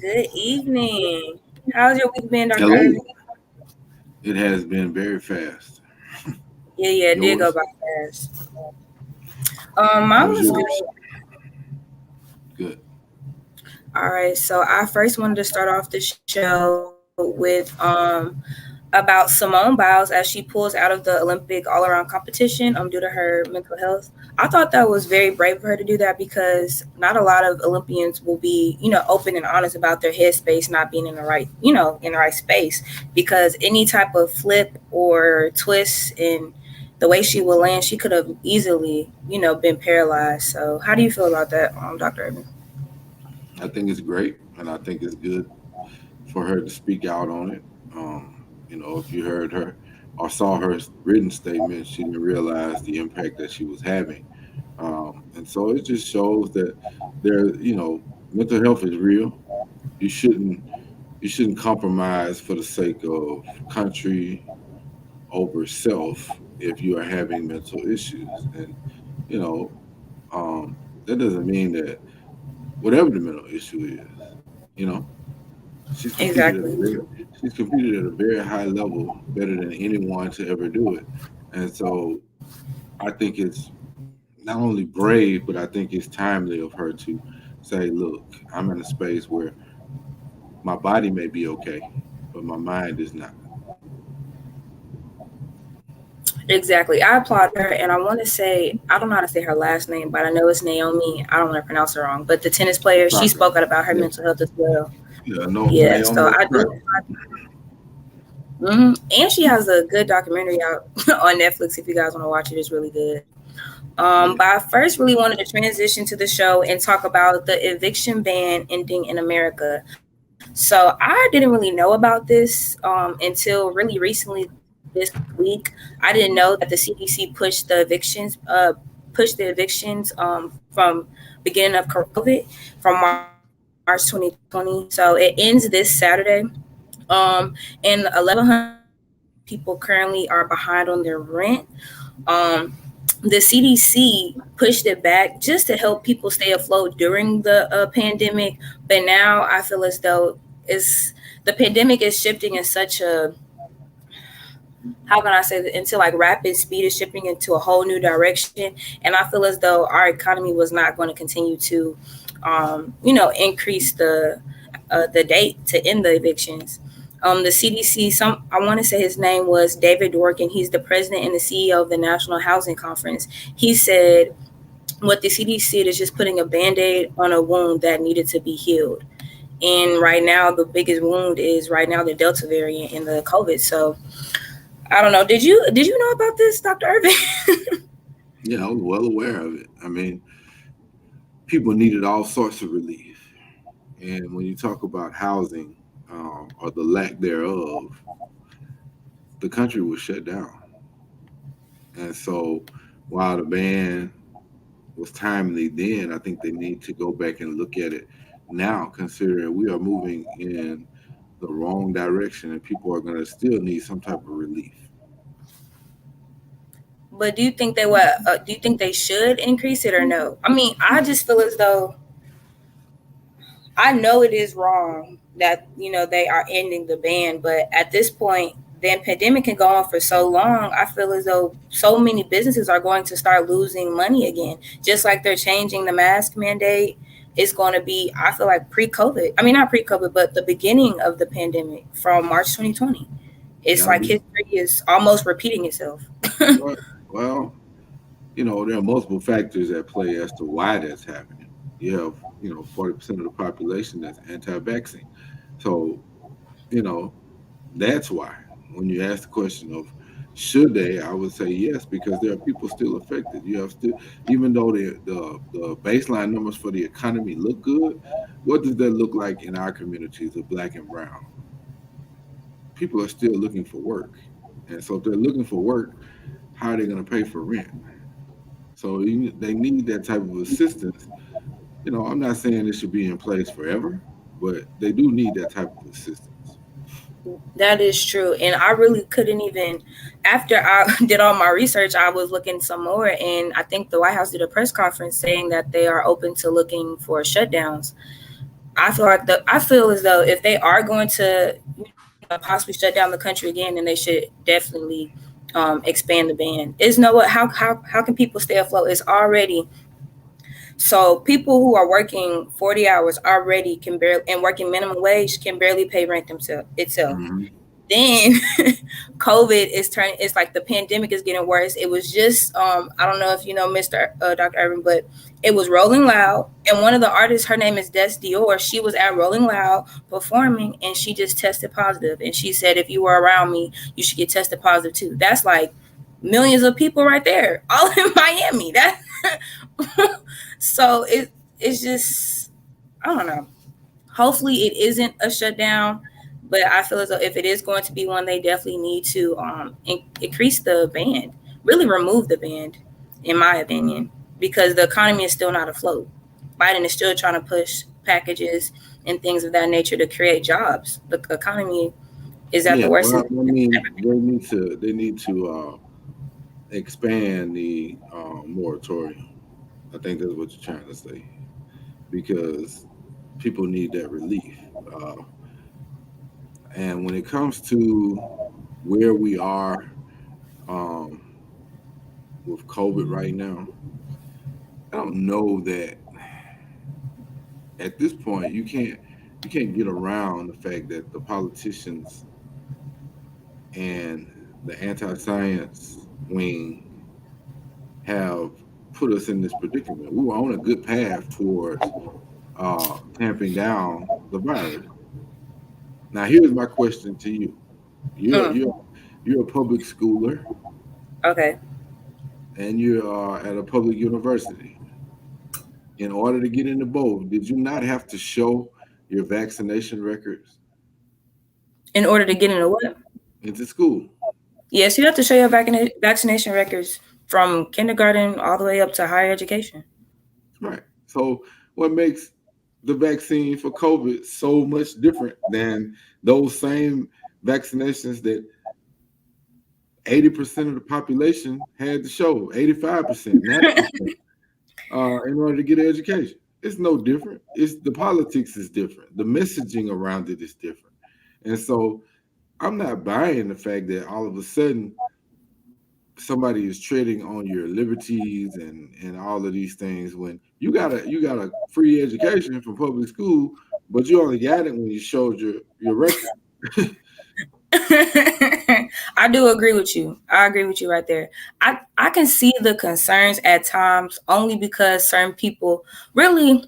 Good evening. How's your week been, Dr. Hello. Irvin? It has been very fast. Yeah, it did go Yours? by fast. How Mine was was good. yours? Good. All right, so I first wanted to start off the show with about Simone Biles as she pulls out of the Olympic all-around competition due to her mental health. I thought that was very brave of her to do that because not a lot of Olympians will be, open and honest about their headspace not being in the right, in the right space. Because any type of flip or twist in the way she will land, she could have easily, been paralyzed. So, how do you feel about that, Dr. Irvin? I think it's great, and I think it's good for her to speak out on it. If you heard her or saw her written statement, she didn't realize the impact that she was having. And so it just shows that mental health is real. You shouldn't you shouldn't compromise for the sake of country over self if you are having mental issues. And you know, that doesn't mean that whatever the mental issue is, you know, she's competed at a Exactly. very she's competed at a very high level, better than anyone to ever do it. And so I think it's not only brave, but I think it's timely of her to say, look, I'm in a space where my body may be okay, but my mind is not. Exactly. I applaud her, and I want to say I don't know how to say her last name, but I know it's Naomi. I don't want to pronounce her wrong, but the tennis player, she Osaka. spoke out about her Yeah. mental health as well. Yeah, no, Yeah, Naomi so I do. Osaka. And she has a good documentary out on Netflix. If you guys want to watch it, it's really good. Yeah. But I first really wanted to transition to the show and talk about the eviction ban ending in America. So I didn't really know about this until really recently this week. I didn't know that the CDC pushed the evictions from beginning of COVID from March 2020. So it ends this Saturday. And 1,100 people currently are behind on their rent. Um, the CDC pushed it back just to help people stay afloat during the pandemic. But now I feel as though the pandemic is shifting in such a, how can I say that, into like rapid speed, is shifting into a whole new direction. And I feel as though our economy was not going to continue to, increase the date to end the evictions. The CDC, I want to say his name was David Dworkin. He's the president and the CEO of the National Housing Conference. He said what the CDC did is just putting a band-aid on a wound that needed to be healed. And right now, the biggest wound is right now the Delta variant and the COVID. So I don't know. Did you know about this, Dr. Irvin? Yeah, I was well aware of it. I mean, people needed all sorts of relief. And when you talk about housing or the lack thereof, the country was shut down. And so while the ban was timely then, I think they need to go back and look at it now, considering we are moving in the wrong direction and people are going to still need some type of relief. But do you think they would? Do you think they should increase it or no? I mean, I just feel as though I know it is wrong that they are ending the ban, but at this point, the pandemic can go on for so long. I feel as though so many businesses are going to start losing money again, just like they're changing the mask mandate. It's going to be, I feel like pre-COVID. I mean, not pre-COVID, but the beginning of the pandemic from March 2020. It's Gotta like be. history is almost repeating itself. Well, well, there are multiple factors at play as to why that's happening. You have, 40% of the population that's anti vaccine. So, you know, that's why when you ask the question of Should they? I would say yes, because there are people still affected. You have still, even though the baseline numbers for the economy look good, what does that look like in our communities of black and brown? People are still looking for work, and so if they're looking for work, how are they going to pay for rent? So they need that type of assistance. I'm not saying it should be in place forever, but they do need that type of assistance. That is true. And I really couldn't even, after I did all my research, I was looking some more. And I think the White House did a press conference saying that they are open to looking for shutdowns. I feel as though if they are going to, possibly shut down the country again, then they should definitely expand the ban. Is no what how can people stay afloat? It's already so people who are working 40 hours already can barely and working minimum wage can barely pay rent themselves itself. Hmm. Then COVID is turning. It's like the pandemic is getting worse. It was just I don't know if you know Mr. Dr. Irvin, but it was Rolling Loud, and one of the artists, her name is Des Dior. She was at Rolling Loud performing, and she just tested positive. And she said, if you were around me, you should get tested positive too. That's like millions of people right there, all in Miami. That so it's just I don't know. Hopefully it isn't a shutdown, but I feel as though if it is going to be one, they definitely need to increase the band, really remove the band, in my opinion, because the economy is still not afloat. Biden is still trying to push packages and things of that nature to create jobs. The economy is at Yeah, the worst. well, I mean, they need to expand the moratorium. I think that's what you're trying to say, because people need that relief. Uh, and when it comes to where we are um, with COVID right now, I don't know that at this point you can't get around the fact that the politicians and the anti-science wing have put us in this predicament. We were on a good path towards tamping down the virus. Now, here's my question to you: You're Mm, you're you're a public schooler, okay. and you are at a public university. In order to get into both, did you not have to show your vaccination records In order to get into what? into school? Yes, you have to show your vaccination records from kindergarten all the way up to higher education. Right. So, what makes the vaccine for COVID so much different than those same vaccinations that 80% of the population had to show, 85%, 90%, in order to get an education? It's no different. It's the politics is different. The messaging around it is different. And so I'm not buying the fact that all of a sudden somebody is treading on your liberties and all of these things when you got a free education from public school, but you only got it when you showed your record. I do agree with you. I agree with you right there. I can see the concerns at times only because certain people really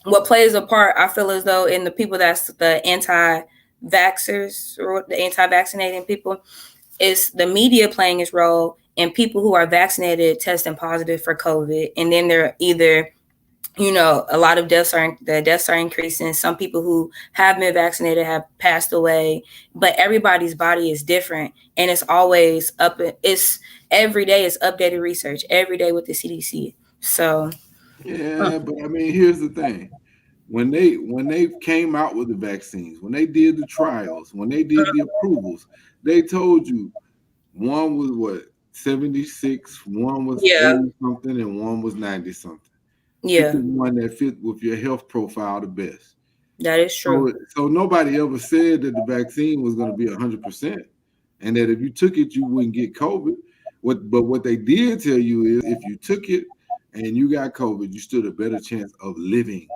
what plays a part, I feel as though in the people that's the anti-vaxxers or the anti-vaccinating people, is the media playing its role and people who are vaccinated testing positive for COVID. And then they're either a lot of deaths are increasing. Some people who have been vaccinated have passed away, but everybody's body is different, and it's always up. It's every day is updated research every day with the CDC. So, Yeah, but I mean, here's the thing: when they came out with the vaccines, when they did the trials, when they did the approvals, they told you one was what 76, one was yeah, 80 something, and one was 90 something. Pick yeah, the one that fit with your health profile the best. that is true. So nobody ever said that the vaccine was going to be 100%, and that if you took it, you wouldn't get COVID. But what they did tell you is if you took it and you got COVID, you stood a better chance of living.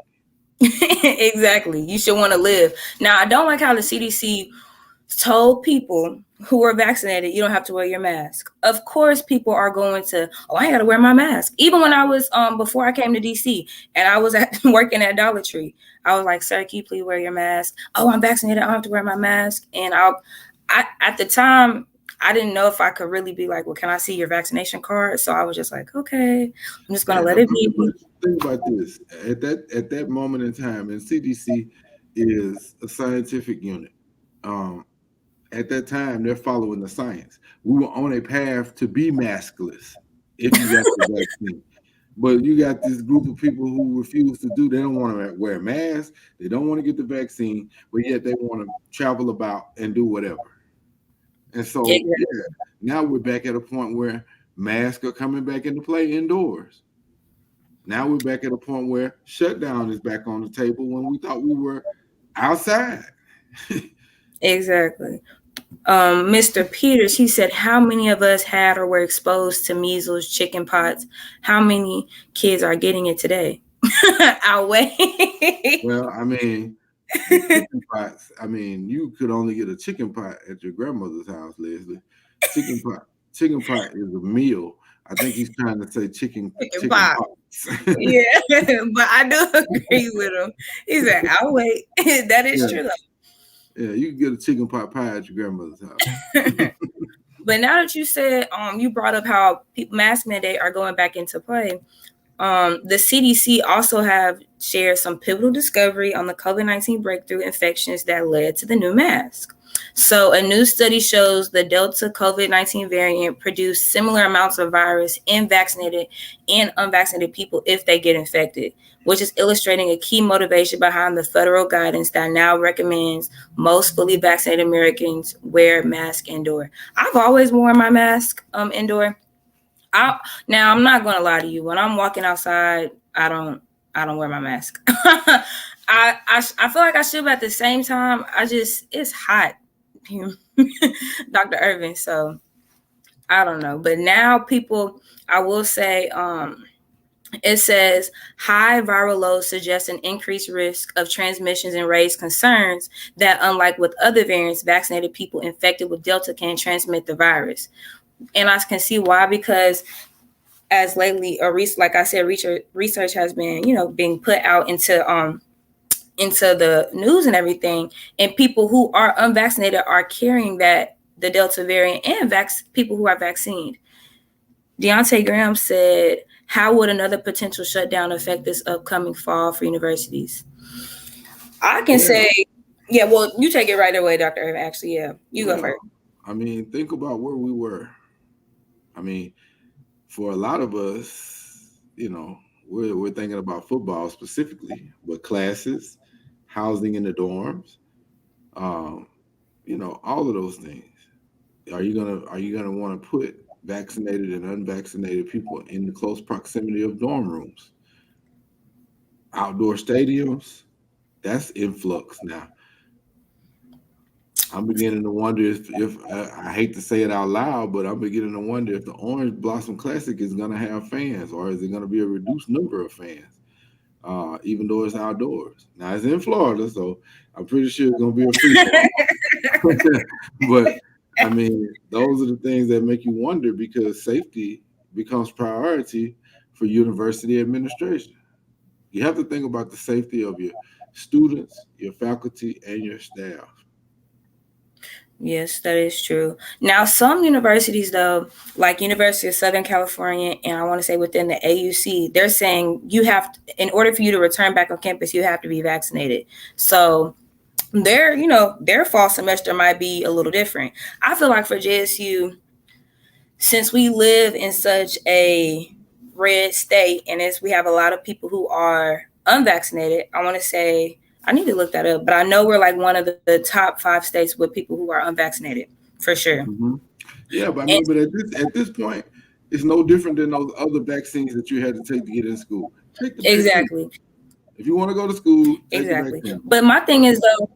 Exactly. You should want to live. Now, I don't like how the CDC told people who are vaccinated you don't have to wear your mask. Of course, people are going to, oh, I got to wear my mask. Even when I was before I came to DC and I was working at Dollar Tree, I was like, sir, can you please wear your mask? Oh, I'm vaccinated. I don't have to wear my mask. And I at the time I didn't know if I could really be like, well, can I see your vaccination card? So I was just like, okay, I'm just gonna Yeah, let it I mean, but be. think about this. At that moment in time, and CDC is a scientific unit. Um, at that time, they're following the science. We were on a path to be maskless if you got the vaccine. But you got this group of people who refuse to do. They don't want to wear masks. They don't want to get the vaccine, but yet they want to travel about and do whatever. And so, Exactly. yeah, now we're back at a point where masks are coming back into play indoors. Now we're back at a point where shutdown is back on the table when we thought we were outside. Exactly. Mr. Peters, he said, how many of us had or were exposed to measles, chicken pox? How many kids are getting it today? I'll wait. Well, I mean, the chicken pots. I mean, you could only get a chicken pot at your grandmother's house, Leslie. Chicken pot. Chicken pot is a meal. I think he's trying to say Chicken chicken pox. pots. Yeah, but I do agree with him. He said, I'll wait. That is Yeah, true, yeah. You can get a chicken pot pie at your grandmother's house. though. But now that you said, you brought up how mask mandate are going back into play. The CDC also have shared some pivotal discovery on the COVID-19 breakthrough infections that led to the new mask. So, a new study shows the Delta COVID-19 variant produced similar amounts of virus in vaccinated and unvaccinated people if they get infected, which is illustrating a key motivation behind the federal guidance that now recommends most fully vaccinated Americans wear masks indoor. I've always worn my mask indoor. I Now I'm not gonna lie to you. When I'm walking outside, I don't wear my mask. I feel like I should, but at the same time, it's hot here, Dr. Irvin. So I don't know. But now people, I will say, it says high viral loads suggest an increased risk of transmissions and raise concerns that, unlike with other variants, vaccinated people infected with Delta can transmit the virus. And I can see why, because as lately, like I said, research has been, being put out into the news and everything, and people who are unvaccinated are carrying the Delta variant, and people who are vaccinated. Deontay Graham said, "How would another potential shutdown affect this upcoming fall for universities?" I can Yeah. say, yeah. Well, you take it right away, Dr. Irvin. Actually, yeah, you go Well, first. I mean, think about where we were. I mean, for a lot of us, we're thinking about football specifically, but classes, housing in the dorms, um, all of those things. Are you gonna want to put vaccinated and unvaccinated people in the close proximity of dorm rooms, outdoor stadiums? That's influx now. I'm beginning to wonder if I hate to say it out loud, but I'm beginning to wonder if the Orange Blossom Classic is going to have fans, or is it going to be a reduced number of fans, even though it's outdoors. Now it's in Florida, so I'm pretty sure it's going to be a free for all. But I mean, those are the things that make you wonder because safety becomes priority for university administration. You have to think about the safety of your students, your faculty, and your staff. Yes, that is true. Now, some universities, though, like University of Southern California, and I want to say within the AUC, they're saying in order for you to return back on campus, you have to be vaccinated. So their fall semester might be a little different. I feel like for JSU, since we live in such a red state, and as we have a lot of people who are unvaccinated, I want to say I need to look that up, but I know we're like one of the top 5 states with people who are unvaccinated for sure. Mhm. Yeah, but I And mean, but at this point, it's no different than those other vaccines that you had to take to get in school. Take the vaccine. exactly, If you want to go to school, take the exactly. vaccine. But my thing is though,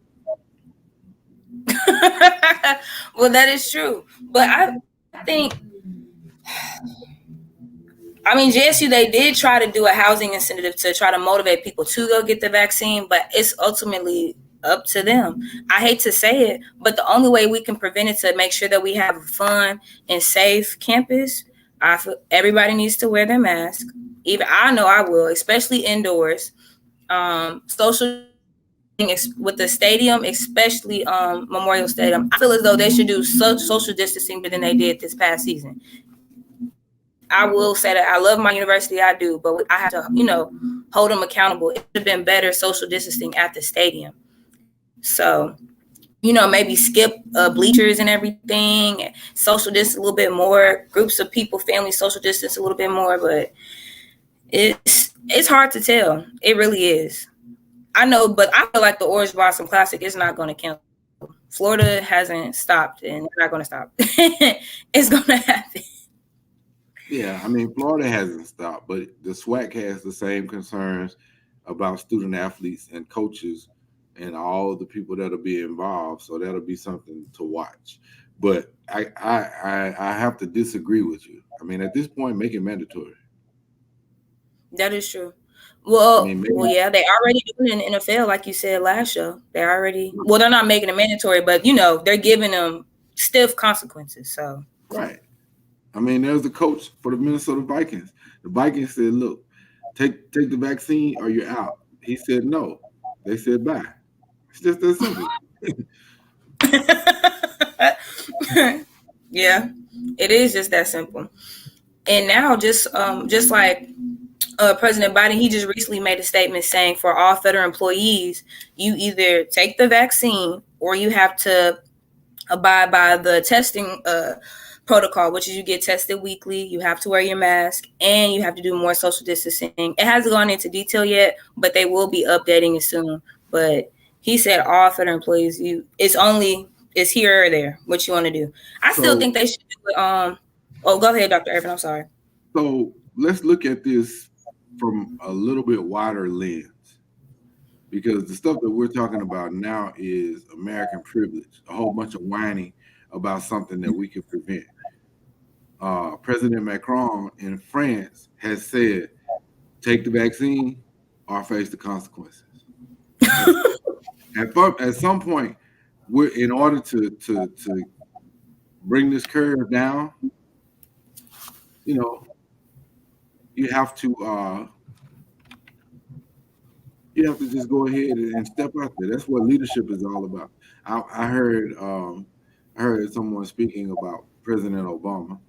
well, that is true. But I think I mean, JSU, they did try to do a housing incentive to try to motivate people to go get the vaccine, but it's ultimately up to them. I hate to say it, but the only way we can prevent it to make sure that we have a fun and safe campus, I feel everybody needs to wear their mask. Even I know I will, especially indoors. Social distancing. with the stadium, especially Memorial Stadium. I feel as though they should do social distancing better than they did this past season. I will say that I love my university, I do, but I have to, hold them accountable. It should have been better social distancing at the stadium. So, maybe skip bleachers and everything, social distance a little bit more, groups of people, family social distance a little bit more, but it's hard to tell. It really is. I know, but I feel like the Orange Blossom Classic is not going to cancel. Florida hasn't stopped, and they're not going to stop. It's going to happen. Yeah, I mean, Florida hasn't stopped, but the SWAC has the same concerns about student athletes and coaches and all the people that'll be involved. So that'll be something to watch. But I have to disagree with you. I mean, at this point, make it mandatory. That is true. I Well, mean, well, maybe yeah, they already doing it in the NFL, like you said last show. They already, well, they're not making it mandatory, but they're giving them stiff consequences. So right. I mean, there's the coach for the Minnesota Vikings. The Vikings said, "Look, take the vaccine or you're out." He said no. They said bye. It's just that simple. yeah, it is just that simple. And now, just like President Biden, he just recently made a statement saying for all federal employees, you either take the vaccine or you have to abide by the testing protocol, which is you get tested weekly, you have to wear your mask, and you have to do more social distancing. It hasn't gone into detail yet, but they will be updating it soon. But he said all federal employees, it's here or there. What you want to do? I still So think they should do it. Oh, go ahead, Dr. Irvin. I'm sorry. so let's look at this from a little bit wider lens because the stuff that we're talking about now is American privilege, a whole bunch of whining about something that we could prevent. President Macron in France has said, take the vaccine or face the consequences. At, at some point, in order to bring this curve down, you know, you have to just go ahead and step out there. That's what leadership is all about. I heard someone speaking about President Obama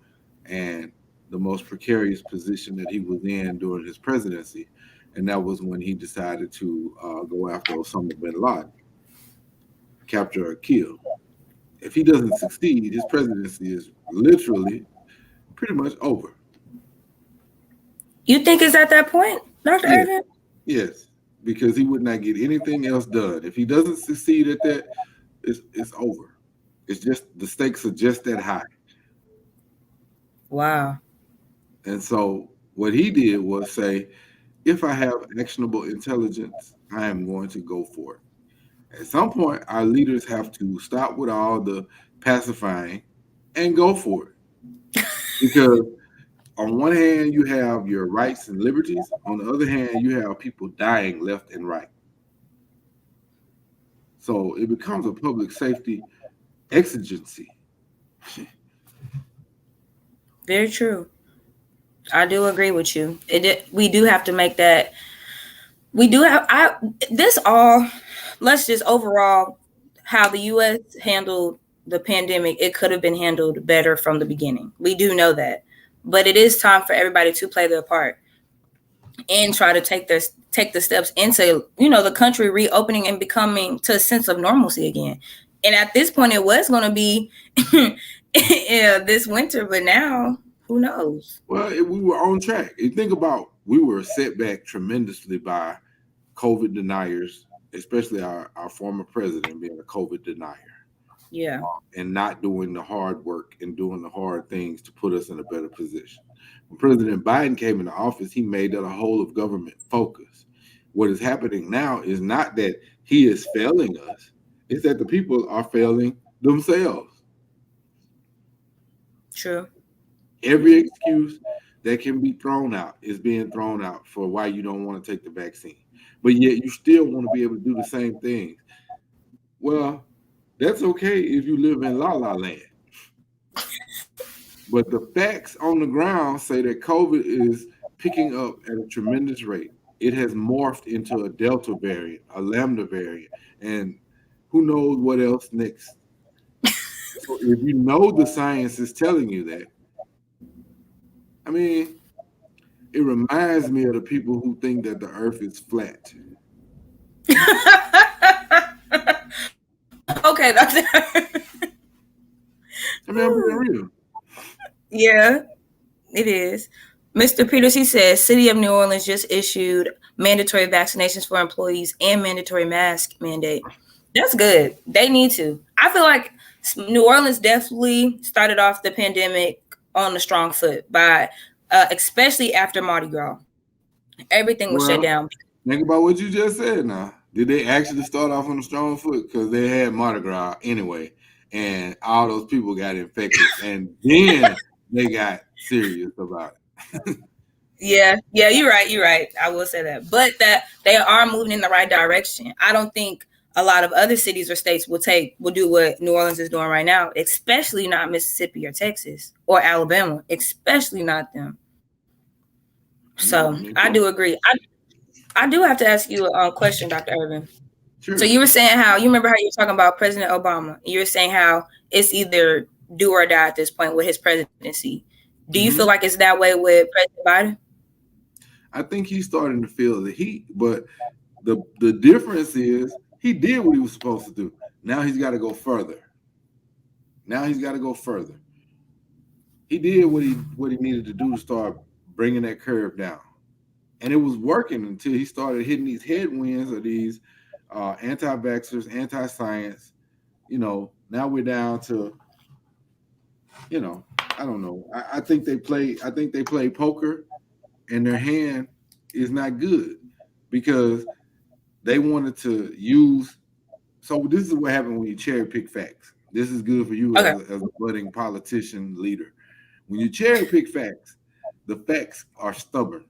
and the most precarious position that he was in during his presidency, and that was when he decided to go after Osama bin Laden, capture or kill. If he doesn't succeed, his presidency is literally pretty much over. You think it's at that point, Dr. Yes, Irvin? yes, because he would not get anything else done. If he doesn't succeed at that, it's over. It's just the stakes are just that high. Wow. And so what he did was say, if I have actionable intelligence, I am going to go for it. At some point, our leaders have to stop with all the pacifying and go for it. Because on one hand, you have your rights and liberties. On the other hand, you have people dying left and right. So it becomes a public safety exigency. Very true. I do agree with you. We do have to make that. We do have. This all. Let's just overall how the U.S. handled the pandemic. It could have been handled better from the beginning. We do know that, but it is time for everybody to play their part and try to take the steps into the country reopening and becoming to a sense of normalcy again. And at this point, it was going to be yeah, this winter, but now who knows? Well, we were on track. You think about we were set back tremendously by COVID deniers, especially our former president being a COVID denier Yeah, and not doing the hard work and doing the hard things to put us in a better position. When President Biden came into office, he made that a whole of government focus. What is happening now is not that he is failing us, it's that the people are failing themselves. true. Every excuse that can be thrown out is being thrown out for why you don't want to take the vaccine. But yet you still want to be able to do the same things. Well, that's okay if you live in la la land. But the facts on the ground say that COVID is picking up at a tremendous rate. It has morphed into a Delta variant, a Lambda variant, and who knows what else next. So if you know the science is telling you that, I mean, it reminds me of the people who think that the earth is flat. Okay, Doctor. I mean, I'm being real. Yeah, it is. Mr. Peters, he says, City of New Orleans just issued mandatory vaccinations for employees and mandatory mask mandate. That's good. They need to. I feel like New Orleans definitely started off the pandemic on a strong foot by, especially after Mardi Gras. Everything was shut down. Well, think about what you just said now. Did they actually start off on a strong foot? Because they had Mardi Gras anyway, and all those people got infected, and then they got serious about it. Yeah, yeah, you're right. You're right. I will say that, but that they are moving in the right direction. I don't think a lot of other cities or states will do what New Orleans is doing right now, especially not Mississippi or Texas or Alabama, especially not them. So No, I I mean, do agree. I do have to ask you a question, Dr. Irvin. So sure. you were saying how you remember how you were talking about President Obama. You were saying how it's either do or die at this point with his presidency. Do you feel like Hmm. it's that way with President Biden? I think he's starting to feel the heat, but the difference is he did what he was supposed to do. Now he's got to go further. Now he's got to go further. He did what he needed to do to start bringing that curve down, and it was working until he started hitting these headwinds of these anti-vaxxers, anti-science. Now we're down to I don't know. I think they play. I think they play poker, and their hand is not good because they wanted to use. So this is what happened when you cherry pick facts. This is good for you Okay. as a budding politician leader. When you cherry pick facts, the facts are stubborn.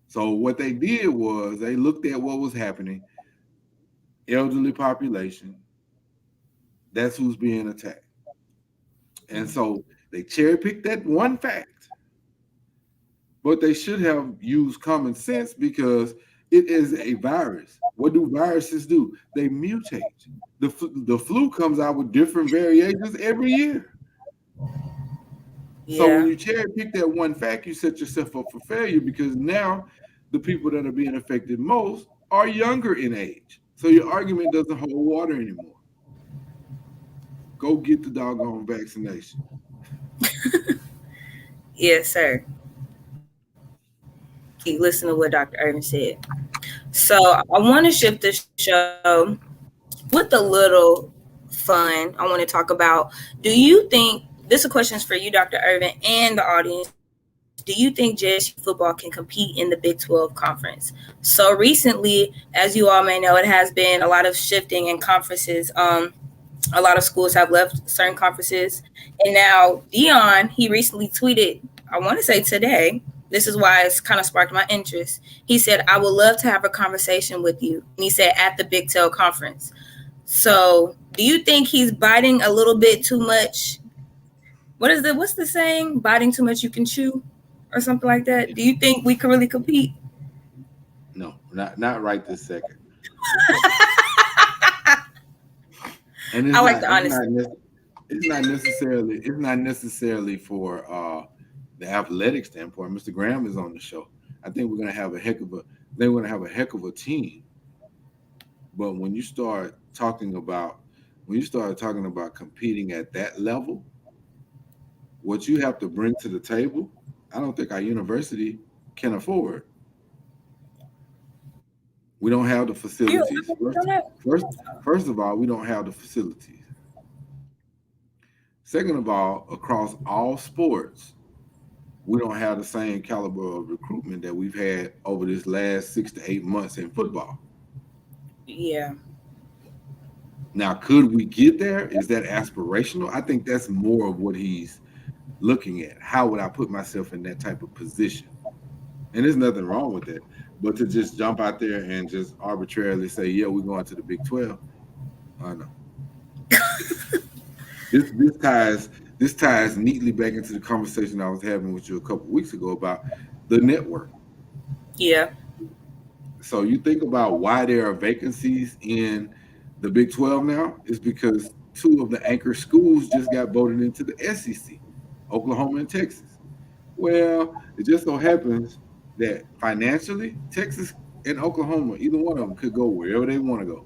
So what they did was they looked at what was happening, elderly population, that's who's being attacked. And so they cherry picked that one fact, but they should have used common sense because it is a virus. What do viruses do? They mutate. The flu comes out with different variations every year. So when Yeah. you cherry pick that one fact, you set yourself up for failure because now the people that are being affected most are younger in age. So your argument doesn't hold water anymore. Go get the doggone vaccination. Yes, sir. Keep listening to what Dr. Irvin said. So I want to shift the show with a little fun. I want to talk about, do you think, this is a question for you, Dr. Irvin, and the audience. Do you think JSU football can compete in the Big 12 conference? So recently, as you all may know, it has been a lot of shifting in conferences. A lot of schools have left certain conferences. And now Dion, he recently tweeted, I want to say today, this is why it's kind of sparked my interest. He said, I would love to have a conversation with you. And he said, at the Big 12 conference. So do you think he's biting a little bit too much? What's the saying? Biting too much you can chew or something like that. Do you think we can really compete? No, not right this second. And I like the honesty. it's not necessarily for the athletic standpoint. Mr. Graham is on the show. I think we're gonna have a heck of a they're gonna have a heck of a team. But when you start talking about competing at that level, what you have to bring to the table, I don't think our university can afford. We don't have the You facilities. elaborate on that? First, first of all, we don't have the facilities. Second of all, across all sports, we don't have the same caliber of recruitment that we've had over this last 6 to 8 months in football. Yeah. Now, could we get there? Is that aspirational? I think that's more of what he's looking at. How would I put myself in that type of position? And there's nothing wrong with that. But to just jump out there and just arbitrarily say, yeah, we're going to the Big 12, I know. This ties neatly back into the conversation I was having with you a couple of weeks ago about the network. Yeah. So you think about why there are vacancies in the Big 12 now is because two of the anchor schools just got voted into the SEC, Oklahoma and Texas. Well, it just so happens that financially, Texas and Oklahoma, either one of them could go wherever they want to go.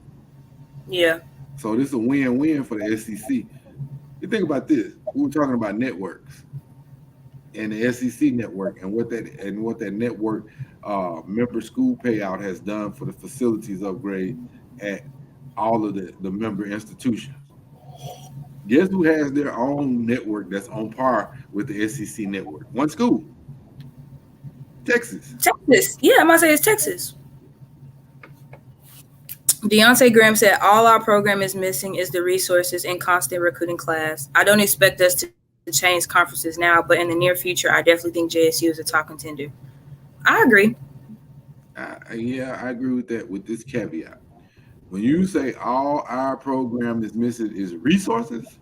Yeah. So this is a win-win for the SEC. You think about this. We were talking about networks and the SEC network and what that network member school payout has done for the facilities upgrade at all of the member institutions. Guess who has their own network that's on par with the SEC network? One school, Texas. Texas. Yeah, I might say it's Texas. Deontay Graham said, "All our program is missing is the resources and constant recruiting class. I don't expect us to change conferences now, but in the near future, I definitely think JSU is a top contender." I agree. Yeah, I agree with that with this caveat. When you say all our program is missing is resources,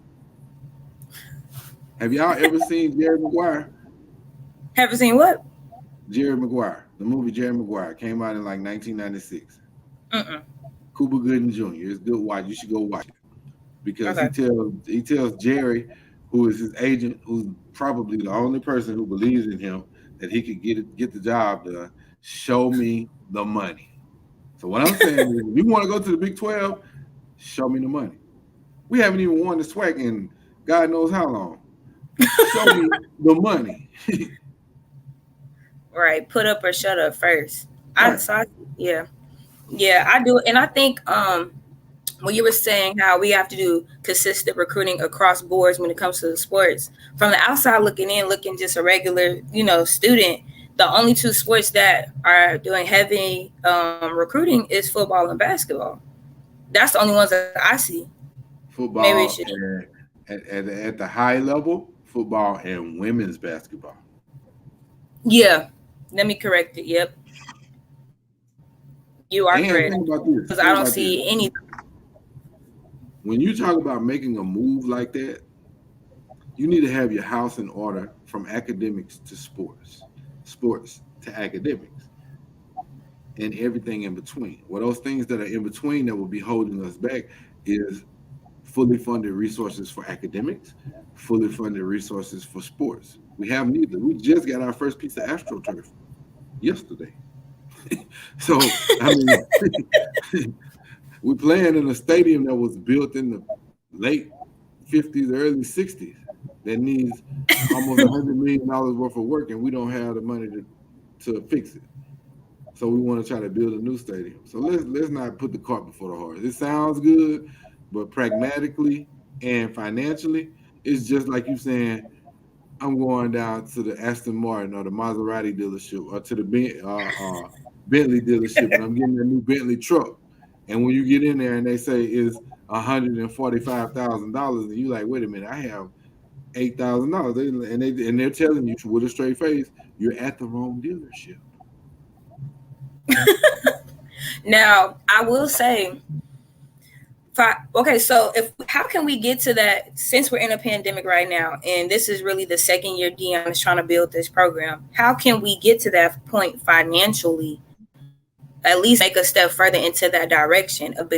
have y'all ever seen Jerry Maguire? Haven't seen what? Jerry Maguire, the movie Jerry Maguire came out in like 1996. Mm-mm. Cuba Gooding Jr. It's good watch. You should go watch it because Okay. he tells Jerry, who is his agent, who's probably the only person who believes in him that he could get the job done. Show me the money. So what I'm saying is, if you want to go to the Big 12, show me the money. We haven't even won the SWAC in God knows how long. Show me the money. Right. Put up or shut up first. I Right. so I, yeah. Yeah, I do. And I think when you were saying how we have to do consistent recruiting across boards when it comes to the sports, from the outside looking in, looking just a regular, student, the only two sports that are doing heavy recruiting is football and basketball. That's the only ones that I see. Maybe it should. Football and at the high level, football and women's basketball. Yeah. Let me correct it. Yep. You are And correct. think about this. Because I Think don't about this. see any. When you talk about making a move like that, you need to have your house in order from academics to sports, sports to academics, and everything in between. Well, those things that are in between that will be holding us back is fully funded resources for academics, fully funded resources for sports. We have neither. We just got our first piece of astroturf yesterday. So, I mean, we're playing in a stadium that was built in the late 50s, early 60s that needs almost $100 million worth of work, and we don't have the money to fix it. So we want to try to build a new stadium. So let's not put the cart before the horse. It sounds good, but pragmatically and financially, it's just like you saying, I'm going down to the Aston Martin or the Maserati dealership or to the Bentley dealership, and I'm getting a new Bentley truck. And when you get in there and they say it's $145,000, and you like, wait a minute, I have $8,000, and they're telling you with a straight face, you're at the wrong dealership. Now, I will say, okay, so if how can we get to that since we're in a pandemic right now, and this is really the second year Dion is trying to build this program? How can we get to that point financially? At least make a step further into that direction of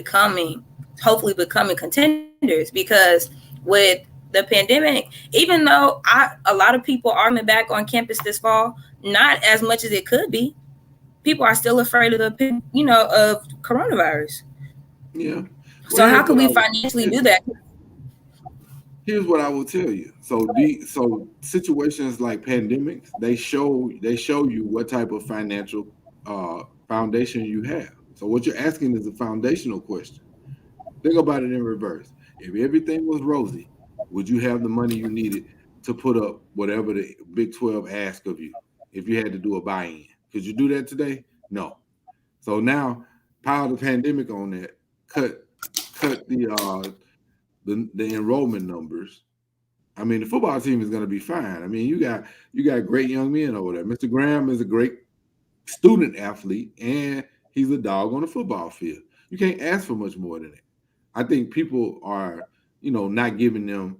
hopefully becoming contenders. Because with the pandemic, even though a lot of people are coming back on campus this fall, not as much as it could be. People are still afraid of of coronavirus. Yeah. Well, So how can we financially do that? here's what I will tell you. So situations like pandemics, they show you what type of financial foundation you have. So what you're asking is a foundational question. Think about it in reverse. If everything was rosy, would you have the money you needed to put up whatever the Big 12 asked of you if you had to do a buy-in? Could you do that today? No. So now pile the pandemic on that, cut cut the enrollment numbers. I mean, the football team is going to be fine. I mean, you got great young men over there. Mr. Graham is a great student athlete, and he's a dog on the football field. You can't ask for much more than that. I think people are, not giving them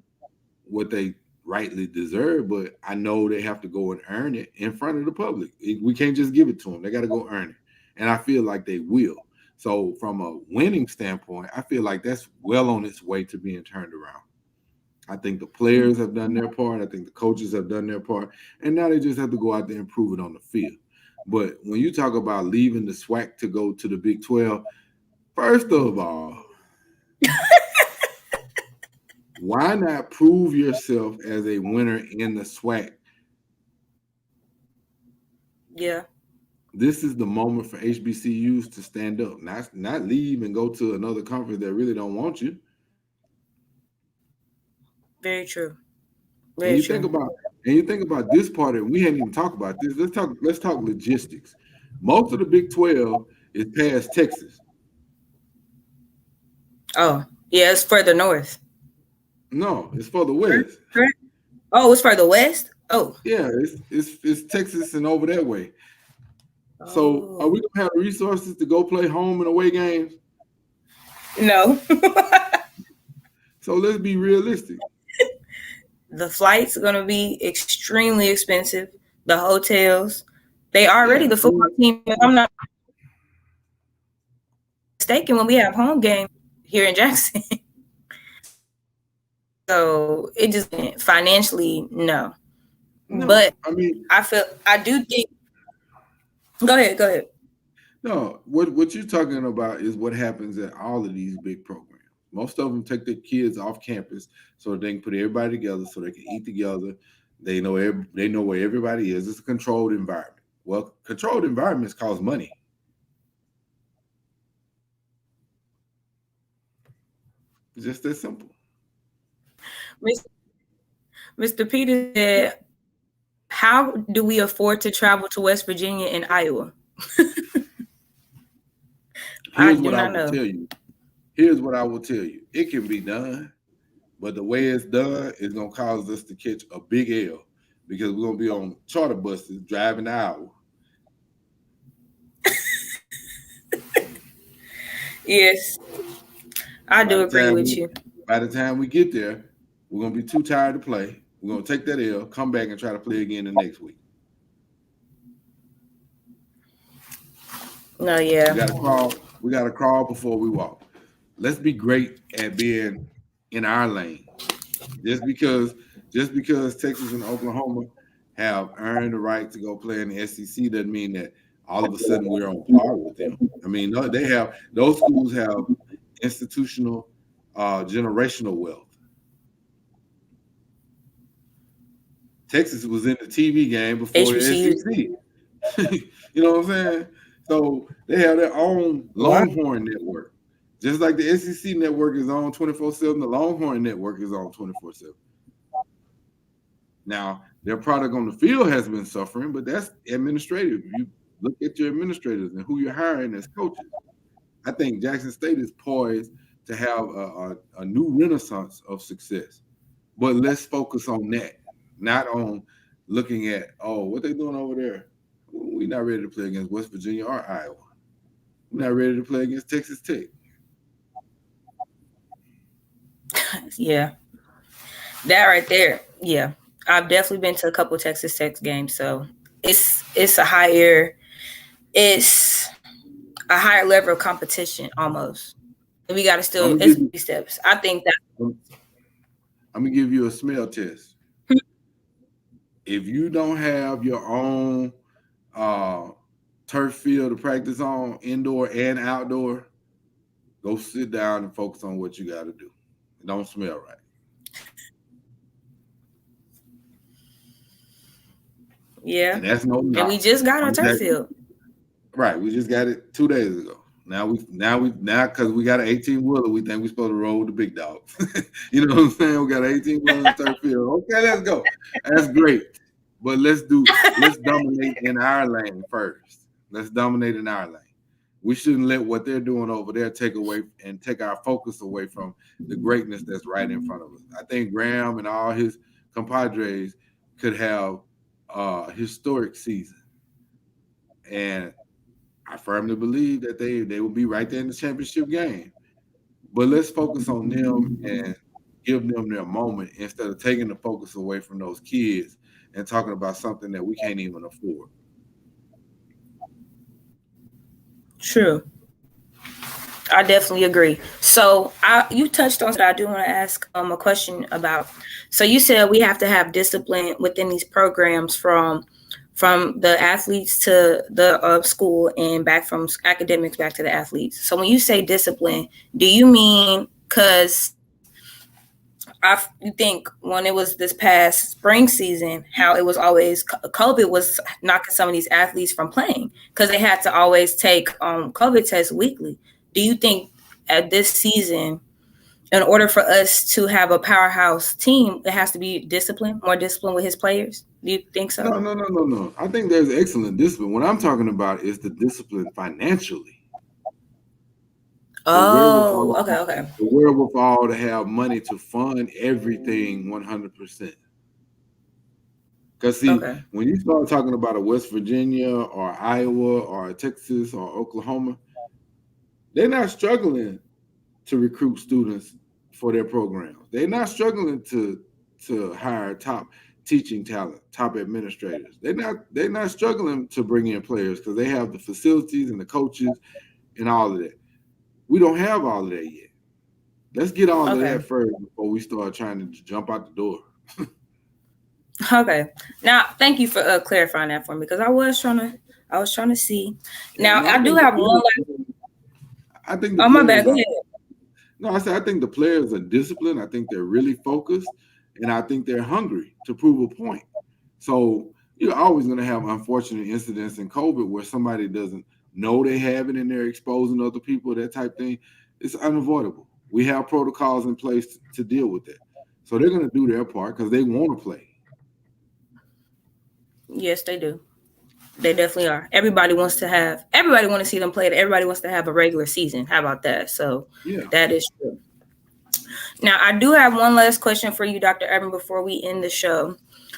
what they rightly deserve, but I know they have to go and earn it in front of the public. We can't just give it to them. They got to go earn it. and I feel like they will. So from a winning standpoint, I feel like that's well on its way to being turned around. I think the players have done their part. I think the coaches have done their part, and now they just have to go out there and prove it on the field. But when you talk about leaving the SWAC to go to the Big 12, first of all, why not prove yourself as a winner in the SWAC? Yeah, This is the moment for HBCUs to stand up, not leave and go to another conference that really don't want you. very true. And Very you think true. about and you think about this part, and we hadn't even talked about this. Let's talk logistics. Most of the Big 12 is past Texas. Oh, yeah, it's further north. No, it's for the Correct? West. Correct? Oh, it's further west? Oh. Yeah, it's Texas and over that way. So are we Oh. gonna have resources to go play home and away games? No. So let's be realistic. The flights are going to be extremely expensive. The hotels. They already, Yeah. the football team, if I'm not mistaken, when we have home games here in Jackson. So it just financially, no. No, But I mean, I do think, go ahead, go ahead. no. What you're talking about is what happens at all of these big programs. Most of them take their kids off campus so they can put everybody together, so they can eat together. They know where everybody is. It's a controlled environment. Well, controlled environments cost money. It's just that simple. Mr. Peters said, how do we afford to travel to West Virginia and Iowa? I Here's do what I not will know. tell you. Here's what I will tell you. It can be done, but the way it's done is gonna cause us to catch a big L because we're gonna be on charter buses driving an hour. Yes, I By do the agree time with we you. by the time we get there, we're gonna be too tired to play. We're gonna take that L, come back and try to play again the next week. No, We yeah. gotta crawl. We gotta crawl before we walk. Let's be great at being in our lane. Just because just because Texas and Oklahoma have earned the right to go play in the SEC doesn't mean that all of a sudden we're on par with them. I mean, no, they have those schools have institutional, generational wealth. Texas was in the TV game before the HBCUs. SEC. You know what I'm saying? So they have their own Wow. Longhorn network. Just like the SEC network is on 24/7, the Longhorn network is on 24/7. Now, their product on the field has been suffering, but that's administrative. You look at your administrators and who you're hiring as coaches. I think Jackson State is poised to have a new renaissance of success. But let's focus on that, not on looking at, oh, what they doing over there. We're not ready to play against West Virginia or Iowa. We're not ready to play against Texas Tech. Yeah, that right there. Yeah, I've definitely been to a couple Texas Tech games, so it's a higher it's a higher level of competition almost. And we got to I'm still gonna it's give baby you steps. I think that I'm, I'm gonna give you a smell test. If you don't have your own uh, turf field to practice on, indoor and outdoor, go sit down and focus on what you got to do. It don't smell right, yeah, and that's no and we knock. just got our I'm turf just, field. right. We just got it 2 days ago. Now because we got an 18 wheeler, we think we're supposed to roll with the big dogs. You know what I'm saying? We got an 18 wheeler in turf field. Okay, let's go. That's great. But let's dominate in our lane first. Let's dominate in our lane. We shouldn't let what they're doing over there take our focus away from the greatness that's right in front of us. I think Graham and all his compadres could have a historic season. And I firmly believe that they will be right there in the championship game. But let's focus on them and give them their moment instead of taking the focus away from those kids and talking about something that we can't even afford. True. I definitely agree. So you touched on something that I do want to ask a question about. So you said we have to have discipline within these programs from the athletes to the school and back from academics back to the athletes. So when you say discipline, do you mean because you think when it was this past spring season, how it was always COVID was knocking some of these athletes from playing because they had to always take COVID tests weekly. Do you think at this season, in order for us to have a powerhouse team, it has to be discipline, more discipline with his players? Do you think so? No, no, no, no, no. I think there's excellent discipline. What I'm talking about is the discipline financially, the Oh, wherewithal, okay, okay, the wherewithal to have money to fund everything 100%. Because see, okay, when you start talking about a West Virginia or Iowa or Texas or Oklahoma, they're not struggling to recruit students for their programs. They're not struggling to hire top teaching talent, top administrators. They're not struggling to bring in players because they have the facilities and the coaches and all of that. We don't have all of that yet. Let's get all of okay, that first before we start trying to jump out the door. okay. Now, thank you for clarifying that for me because I was trying to see. Yeah, Now, no, I I do think the have one players. last. I think the Oh, my bad. players Go are. ahead. No, I said I think the players are disciplined. I think they're really focused, and I think they're hungry to prove a point. So you're always going to have unfortunate incidents in COVID where somebody doesn't know they have it and they're exposing other people. That type thing, it's unavoidable. We have protocols in place to deal with that. So they're going to do their part because they want to play. Yes, they do. They definitely are. Everybody want to see them play. Everybody wants to have a regular season. How about that? So Yeah, that is true. Now, I do have one last question for you, Dr. Irvin, before we end the show.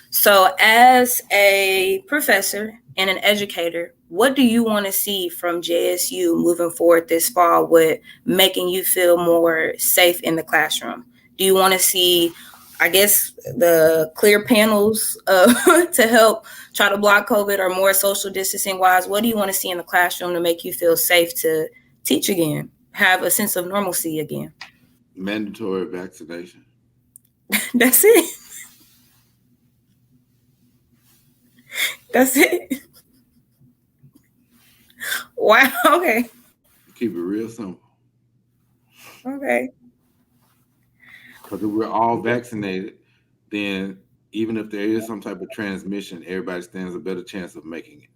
So, as a professor and an educator, what do you want to see from JSU moving forward this fall with making you feel more safe in the classroom? Do you want to see, I guess, the clear panels to help try to block COVID or more social distancing wise? What do you want to see in the classroom to make you feel safe to teach again, have a sense of normalcy again? mandatory vaccination. That's it. That's it. Wow. Okay. Keep it real simple. Okay. Because if we're all vaccinated, then even if there is some type of transmission, everybody stands a better chance of making it.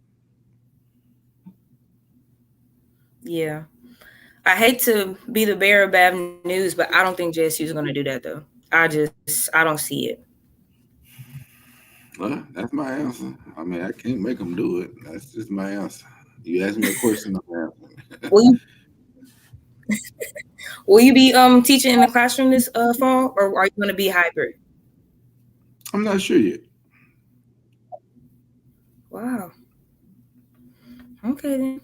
Yeah. I hate to be the bearer of bad news, but I don't think JSU is going to do that though. I don't see it. Well, that's my answer. I mean, I can't make them do it. That's just my answer. You ask me a question, I'm answering. Will you will you be teaching in the classroom this fall, or are you going to be hybrid? I'm not sure yet. Wow. Okay then.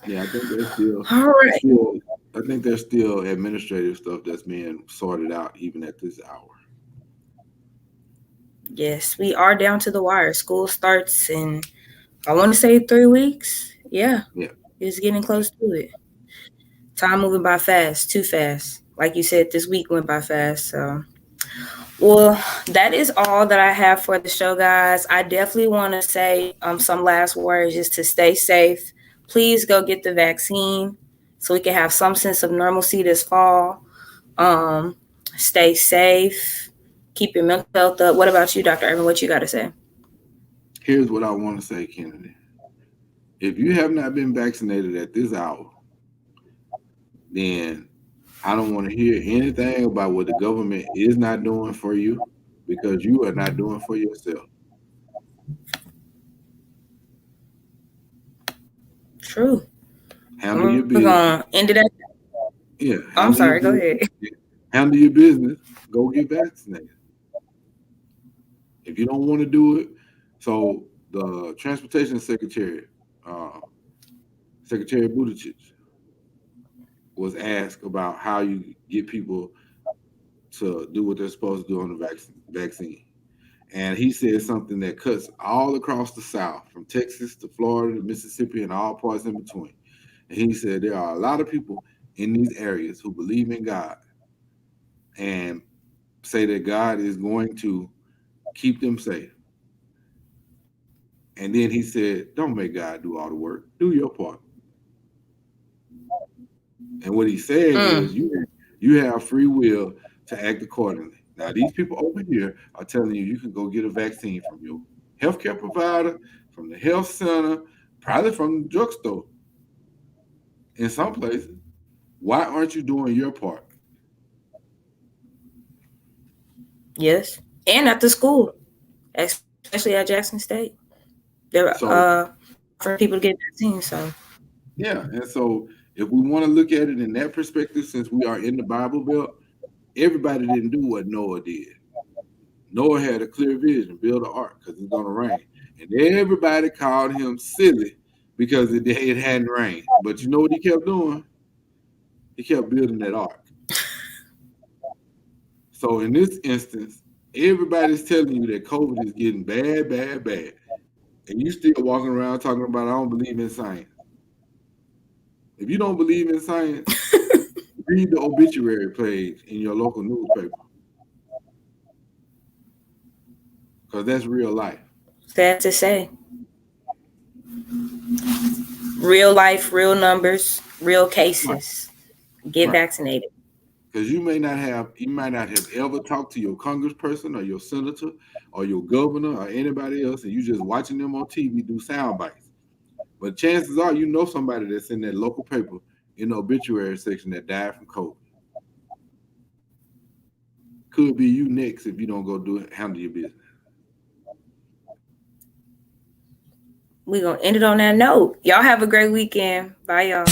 Yeah, I think there's still, All it's right. still, I think there's still administrative stuff that's being sorted out even at this hour. Yes, we are down to the wire. School starts in I want to say 3 weeks. Yeah, Yeah. it's getting close to it. Time moving by fast, too fast. Like you said, this week went by fast. So well, that is all that I have for the show, guys. I definitely want to say some last words just to stay safe. Please go get the vaccine so we can have some sense of normalcy this fall. Um, Stay safe. Keep your mental health up. What about you, Dr. Irvin? What you got to say? Here's what I want to say, Kennedy. If you have not been vaccinated at this hour, then I don't want to hear anything about what the government is not doing for you because you are not doing for yourself. True. Handle We're your going to business. end it at. Yeah, I'm handle your sorry. Go business. ahead. Handle your business. Go get vaccinated. If you don't want to do it, so the transportation secretary, uh, Secretary Buttigieg, was asked about how you get people to do what they're supposed to do on the vaccine. And he said something that cuts all across the South, from Texas to Florida to Mississippi and all parts in between. And he said there are a lot of people in these areas who believe in God and say that God is going to keep them safe. And then he said, don't make God do all the work. Do your part. And what he's saying is Mm. you have free will to act accordingly. Now, these people over here are telling you can go get a vaccine from your healthcare provider, from the health center, probably from the drugstore in some places. Why aren't you doing your part? Yes. And at the school, especially at Jackson State. They're So, for people to get vaccines. So yeah. And so, if we want to look at it in that perspective, since we are in the Bible Belt, everybody didn't do what Noah did. Noah had a clear vision, build an ark because it's going to rain. And everybody called him silly because it hadn't rained. But you know what he kept doing? He kept building that ark. So in this instance, everybody's telling you that COVID is getting bad, bad, bad. And you still walking around talking about, I don't believe in science. If you don't believe in science, read the obituary page in your local newspaper because that's real life. sad to say, real life, real numbers, real Right. cases. Get Right. vaccinated. Because you might not have ever talked to your congressperson or your senator or your governor or anybody else, and you just watching them on TV do sound bites. But chances are you know somebody that's in that local paper in the obituary section that died from COVID. Could be you next if you don't go do it, handle your business. We're going to end it on that note. Y'all have a great weekend. Bye, y'all.